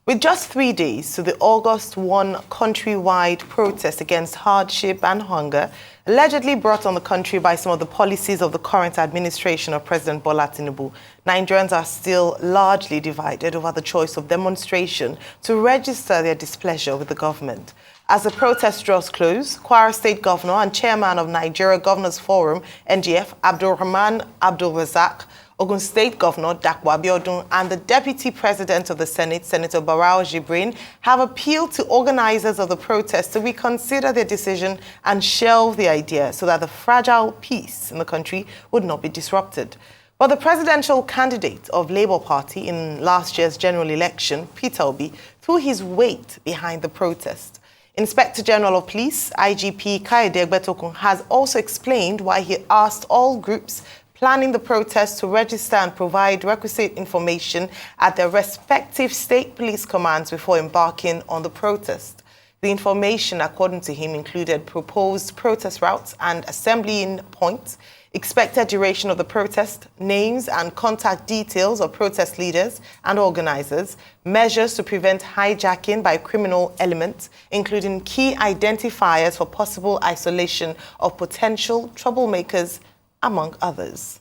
With just 3 days to the August 1 countrywide protest against hardship and hunger, allegedly brought on the country by some of the policies of the current administration of President Bola Tinubu, Nigerians are still largely divided over the choice of demonstration to register their displeasure with the government. As the protest draws close, Kwara State Governor and Chairman of Nigeria Governors Forum, NGF, Abdulrahman Abdulrazak, Ogun State Governor Dakwa Abiodun, and the Deputy President of the Senate, Senator Barao Jibrin, have appealed to organizers of the protest to reconsider their decision and shelve the idea so that the fragile peace in the country would not be disrupted. But the presidential candidate of Labour Party in last year's general election, Peter Obi, threw his weight behind the protest. Inspector General of Police, IGP Kayode Egbetokun, has also explained why he asked all groups planning the protest to register and provide requisite information at their respective state police commands before embarking on the protest. The information, according to him, included proposed protest routes and assembling points, expected duration of the protest, names and contact details of protest leaders and organizers, measures to prevent hijacking by criminal elements, including key identifiers for possible isolation of potential troublemakers, among others.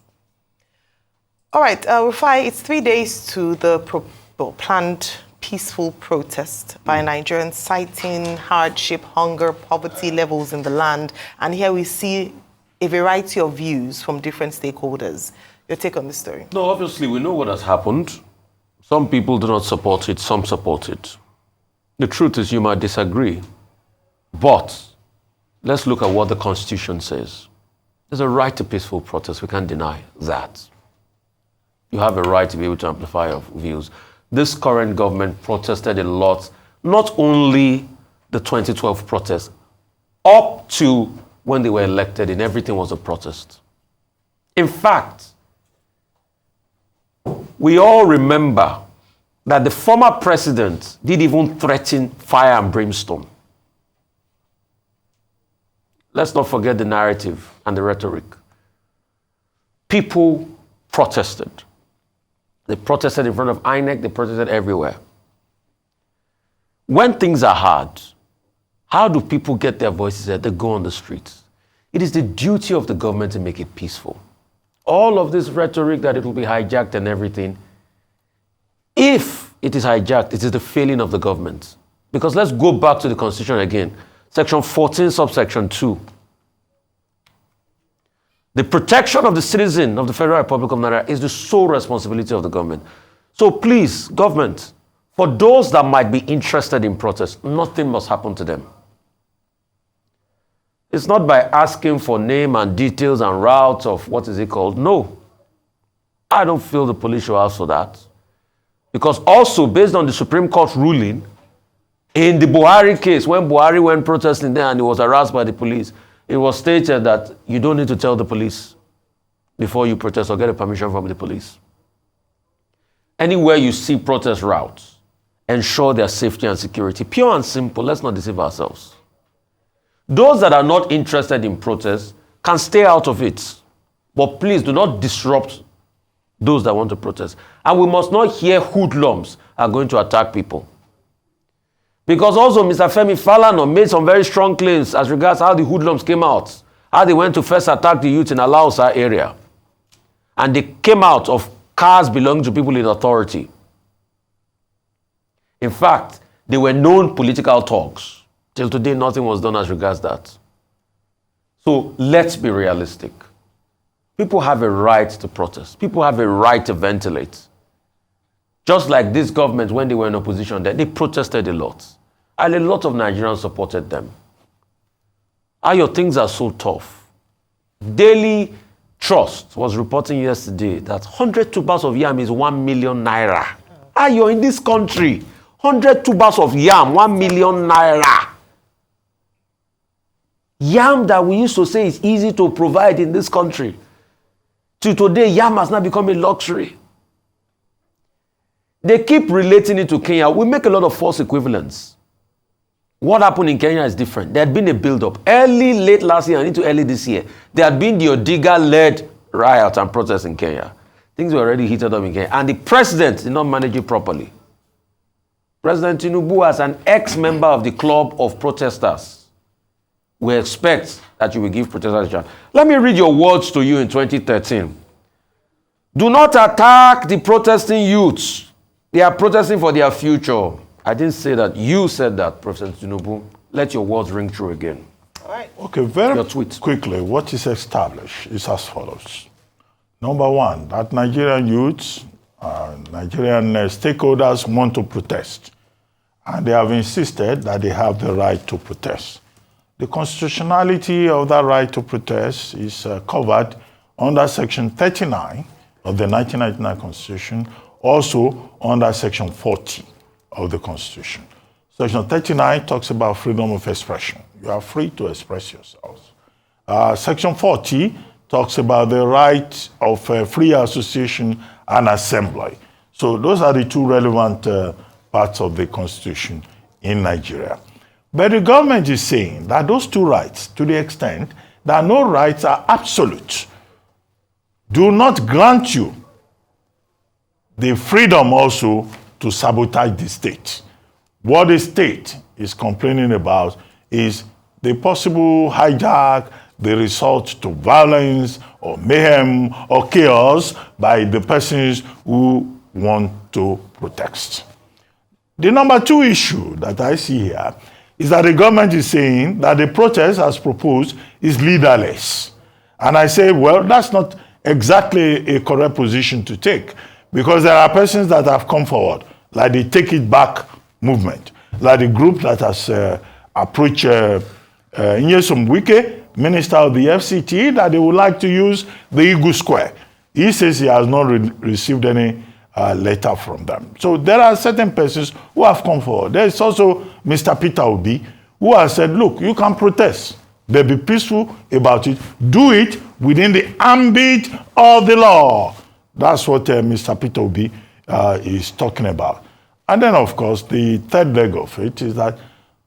All right, Rufai, it's 3 days to the planned peaceful protest by Nigerians citing hardship, hunger, poverty levels in the land. And here we see a variety of views from different stakeholders. Your take on this story? No, obviously, we know what has happened. Some people do not support it, some support it. The truth is you might disagree, but let's look at what the Constitution says. There's a right to peaceful protest. We can't deny that. You have a right to be able to amplify your views. This current government protested a lot, not only the 2012 protest, up to when they were elected, and everything was a protest. In fact, we all remember that the former president did even threaten fire and brimstone. Let's not forget the narrative and the rhetoric. People protested. They protested in front of INEC, they protested everywhere. When things are hard, how do people get their voices out? They go on the streets. It is the duty of the government to make it peaceful. All of this rhetoric that it will be hijacked and everything, if it is hijacked, it is the failing of the government. Because let's go back to the Constitution again. Section 14, subsection 2. The protection of the citizen of the Federal Republic of Nigeria is the sole responsibility of the government. So please, government, for those that might be interested in protest, nothing must happen to them. It's not by asking for name and details and routes of what is it called. No. I don't feel the police should ask for that. Because also, based on the Supreme Court ruling, in the Buhari case, when Buhari went protesting there and he was harassed by the police, it was stated that you don't need to tell the police before you protest or get a permission from the police. Anywhere you see protest routes, ensure their safety and security. Pure and simple, let's not deceive ourselves. Those that are not interested in protest can stay out of it. But please do not disrupt those that want to protest. And we must not hear hoodlums are going to attack people. Because also Mr. Femi Falana made some very strong claims as regards how the hoodlums came out, how they went to first attack the youth in Alausa area. And they came out of cars belonging to people in authority. In fact, they were known political thugs. Till today, nothing was done as regards that. So let's be realistic. People have a right to protest. People have a right to ventilate. Just like this government, when they were in opposition, they protested a lot. And a lot of Nigerians supported them. Your things are so tough. Daily Trust was reporting yesterday that 100 tubers of yam is 1 million naira. You're in this country. 100 tubers of yam, 1 million naira. Yam that we used to say is easy to provide in this country. To today, yam has now become a luxury. They keep relating it to Kenya. We make a lot of false equivalents. What happened in Kenya is different. There had been a build-up. Late last year and into early this year, there had been the Odiga-led riot and protests in Kenya. Things were already heated up in Kenya. And the president did not manage it properly. President Tinubu, as an ex-member of the club of protesters, we expect that you will give protesters a chance. Let me read your words to you in 2013. Do not attack the protesting youths. They are protesting for their future. I didn't say that. You said that, President Tinubu. Let your words ring true again. All right. Okay, very quickly, what is established is as follows. Number one, that Nigerian youths, Nigerian stakeholders want to protest. And they have insisted that they have the right to protest. The constitutionality of that right to protest is covered under Section 39 of the 1999 Constitution, also under Section 40 of the Constitution. Section 39 talks about freedom of expression. You are free to express yourselves. Section 40 talks about the right of free association and assembly. So those are the two relevant parts of the Constitution in Nigeria. But the government is saying that those two rights, to the extent that no rights are absolute, do not grant you the freedom also to sabotage the state. What the state is complaining about is the possible hijack, the resort to violence or mayhem or chaos by the persons who want to protest. The number two issue that I see here is that the government is saying that the protest as proposed is leaderless. And I say, well, that's not exactly a correct position to take, because there are persons that have come forward, like the Take It Back movement, like the group that has approached Nyesom Wike, Minister of the FCT, that they would like to use the Eagle Square. He says he has not received any letter from them. So there are certain persons who have come forward. There is also Mr. Peter Obi, who has said, look, you can protest, but be peaceful about it. Do it within the ambit of the law. That's what Mr. Peter Obi is talking about. And then, of course, the third leg of it is that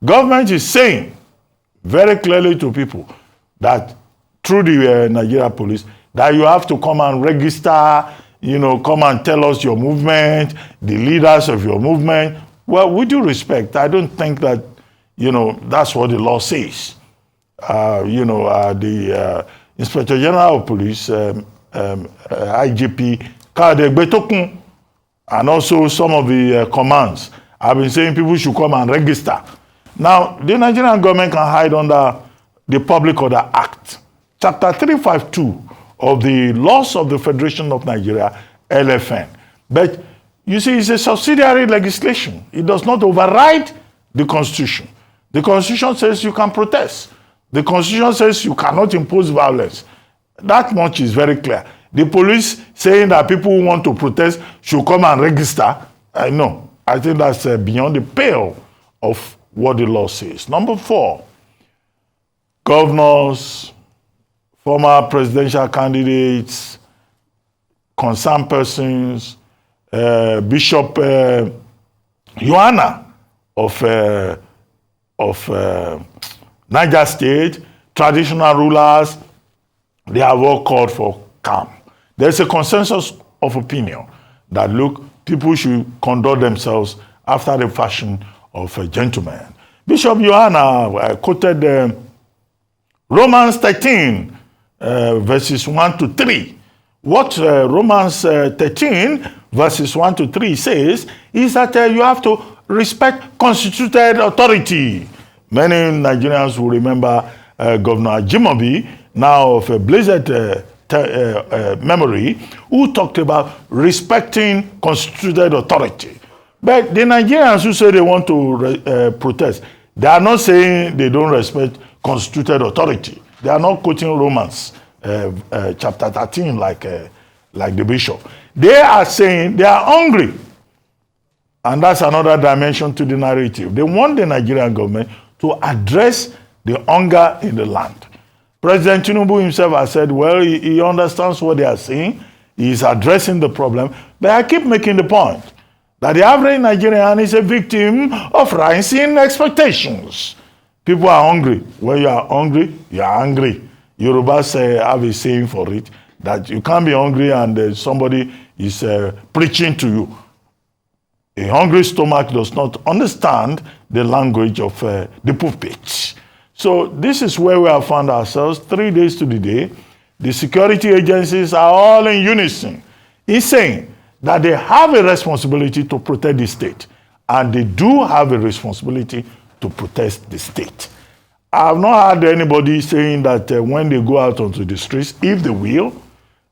government is saying very clearly to people that through the Nigeria police, that you have to come and register, come and tell us your movement, the leaders of your movement. Well, with due respect, I don't think that, that's what the law says. The Inspector General of Police, IGP, Kade Gbetokun, and also some of the commands have been saying people should come and register. Now, the Nigerian government can hide under the Public Order Act, Chapter 352 of the Laws of the Federation of Nigeria, LFN. But you see, it's a subsidiary legislation. It does not override the Constitution. The Constitution says you can protest. The Constitution says you cannot impose violence. That much is very clear. The police saying that people who want to protest should come and register, no. I think that's beyond the pale of what the law says. Number 4, governors, former presidential candidates, concerned persons, Bishop Yohana of Niger State, traditional rulers, they have all called for calm. There's a consensus of opinion that, look, people should conduct themselves after the fashion of a gentleman. Bishop Yohana quoted Romans 13, verses 1 to 3. What Romans 13, verses 1 to 3 says is that you have to respect constituted authority. Many Nigerians will remember Governor Ajimobi, now of a blessed memory, who talked about respecting constituted authority. But the Nigerians who say they want to protest, they are not saying they don't respect constituted authority. They are not quoting Romans chapter 13 like the bishop. They are saying they are hungry. And that's another dimension to the narrative. They want the Nigerian government to address the hunger in the land. President Tinubu himself has said, well, he understands what they are saying. He is addressing the problem. But I keep making the point that the average Nigerian is a victim of rising expectations. People are hungry. When you are hungry, you are angry. Yorubas have a saying for it, that you can't be hungry and somebody is preaching to you. A hungry stomach does not understand the language of the pulpit. So this is where we have found ourselves 3 days to the day. The security agencies are all in unison in saying that they have a responsibility to protect the state. And they do have a responsibility to protect the state. I have not heard anybody saying that when they go out onto the streets, if they will,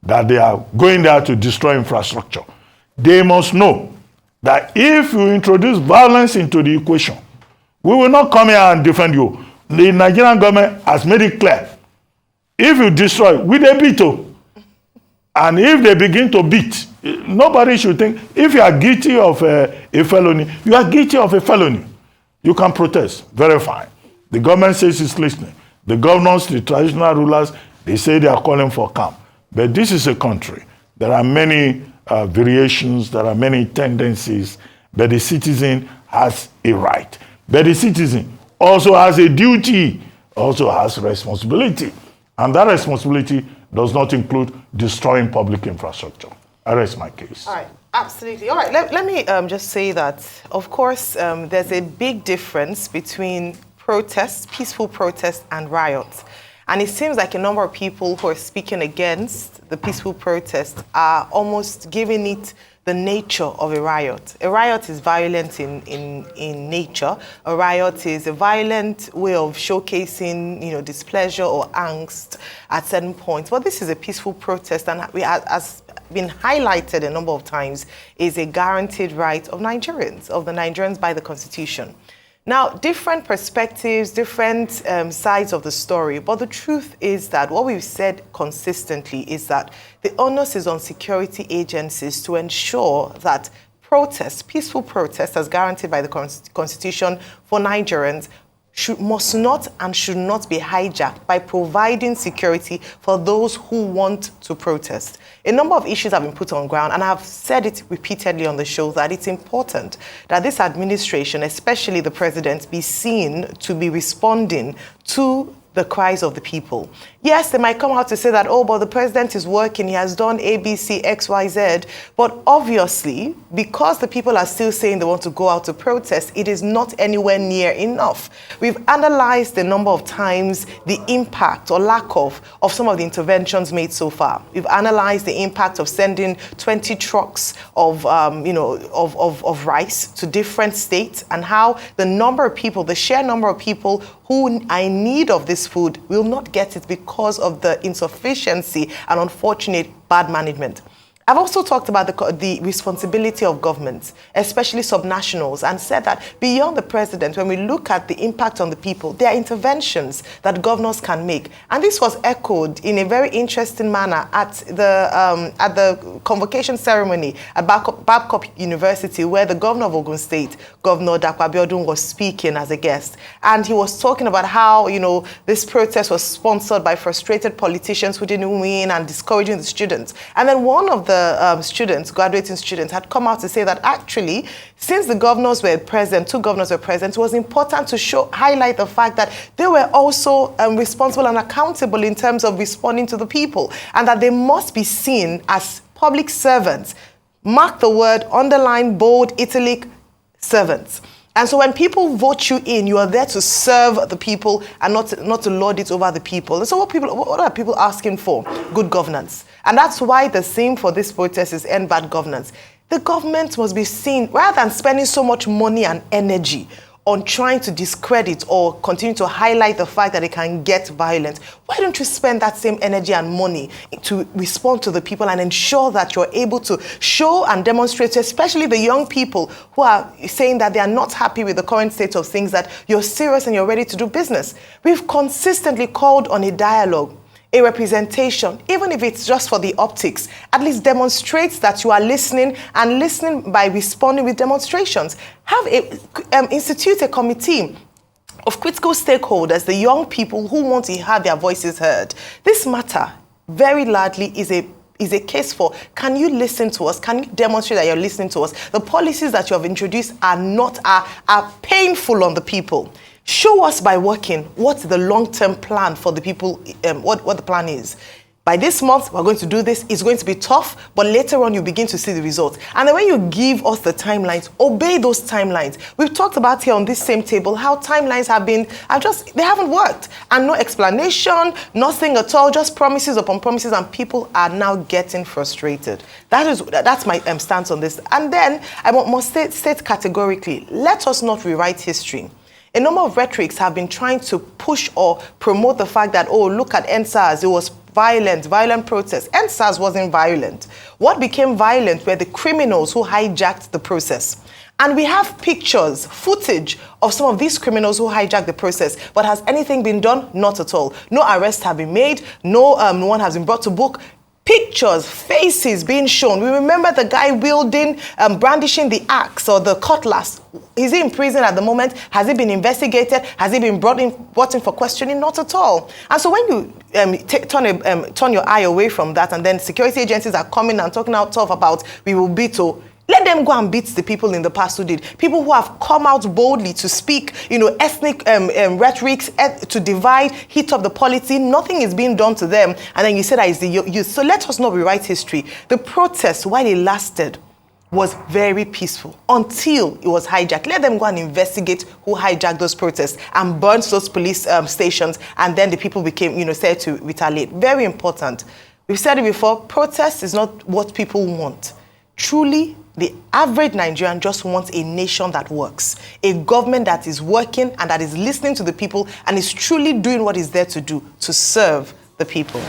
that they are going there to destroy infrastructure. They must know that if you introduce violence into the equation, we will not come here and defend you. The Nigerian government has made it clear. If you destroy, we they beat you. And if they begin to beat, nobody should think, if you are guilty of a felony, you are guilty of a felony. You can protest, very fine. The government says it's listening. The governors, the traditional rulers, they say they are calling for calm. But this is a country. There are many variations, there are many tendencies, but the citizen has a right. But the citizen also has a duty, also has responsibility. And that responsibility does not include destroying public infrastructure. I rest my case. All right, absolutely. All right, let me just say that, of course, there's a big difference between protests, peaceful protests, and riots. And it seems like a number of people who are speaking against the peaceful protest are almost giving it the nature of a riot. A riot is violent in nature. A riot is a violent way of showcasing, displeasure or angst at certain points. But this is a peaceful protest, and as been highlighted a number of times, is a guaranteed right of Nigerians, of the Nigerians by the Constitution. Now, different perspectives, different sides of the story, but the truth is that what we've said consistently is that the onus is on security agencies to ensure that protests, peaceful protests as guaranteed by the Constitution for Nigerians, must not and should not be hijacked by providing security for those who want to protest. A number of issues have been put on ground, and I've said it repeatedly on the show that it's important that this administration, especially the president, be seen to be responding to the cries of the people. Yes, they might come out to say that, oh, but the president is working, he has done A, B, C, X, Y, Z. But obviously, because the people are still saying they want to go out to protest, it is not anywhere near enough. We've analyzed a number of times the impact or lack of some of the interventions made so far. We've analyzed the impact of sending 20 trucks of rice to different states, and how the number of people, the sheer number of people who are in need of this food will not get it because of the insufficiency and unfortunate bad management. I've also talked about the responsibility of governments, especially subnationals, and said that beyond the president, when we look at the impact on the people, there are interventions that governors can make. And this was echoed in a very interesting manner at the convocation ceremony at Babcock University, where the governor of Ogun State, Governor Dapo Abiodun, was speaking as a guest. And he was talking about how, this protest was sponsored by frustrated politicians who didn't win and discouraging the students. And then one of the graduating students, had come out to say that actually, since the governors were present, 2 governors were present, it was important to highlight the fact that they were also responsible and accountable in terms of responding to the people, and that they must be seen as public servants. Mark the word, underline, bold, italic, servants. And so when people vote you in, you are there to serve the people and not to lord it over the people. And so what are people asking for? Good governance. And that's why the theme for this protest is end bad governance. The government must be seen, rather than spending so much money and energy on trying to discredit or continue to highlight the fact that it can get violent, why don't you spend that same energy and money to respond to the people and ensure that you're able to show and demonstrate, especially the young people who are saying that they are not happy with the current state of things, that you're serious and you're ready to do business. We've consistently called on a dialogue, a representation, even if it's just for the optics, at least demonstrates that you are listening, and listening by responding with demonstrations. Institute a committee of critical stakeholders, the young people who want to have their voices heard. This matter very largely is a case for, can you listen to us? Can you demonstrate that you're listening to us? The policies that you have introduced are painful on the people. Show us by working what's the long-term plan for the people, what the plan is. By this month, we're going to do this. It's going to be tough, but later on, you begin to see the results. And then when you give us the timelines, obey those timelines. We've talked about here on this same table how timelines they haven't worked. And no explanation, nothing at all, just promises upon promises, and people are now getting frustrated. That's my stance on this. And then I must state categorically, let us not rewrite history. A number of rhetorics have been trying to push or promote the fact that, oh, look at NSAS, it was violent protests. NSAS wasn't violent. What became violent were the criminals who hijacked the process. And we have pictures, footage of some of these criminals who hijacked the process. But has anything been done? Not at all. No arrests have been made. No one has been brought to book. Pictures, faces being shown. We remember the guy wielding, brandishing the axe or the cutlass. Is he in prison at the moment? Has he been investigated? Has he been brought in for questioning? Not at all. And so when you turn your eye away from that, and then security agencies are coming and talking out tough about we will beat, let them go and beat the people in the past who did. People who have come out boldly to speak, ethnic rhetorics to divide, heat up the polity. Nothing is being done to them. And then you say that is the youth. So let us not rewrite history. The protest, while it lasted, was very peaceful until it was hijacked. Let them go and investigate who hijacked those protests and burnt those police stations. And then the people became, said to retaliate. Very important. We've said it before, protest is not what people want. Truly, the average Nigerian just wants a nation that works, a government that is working and that is listening to the people and is truly doing what it's there to do, to serve the people.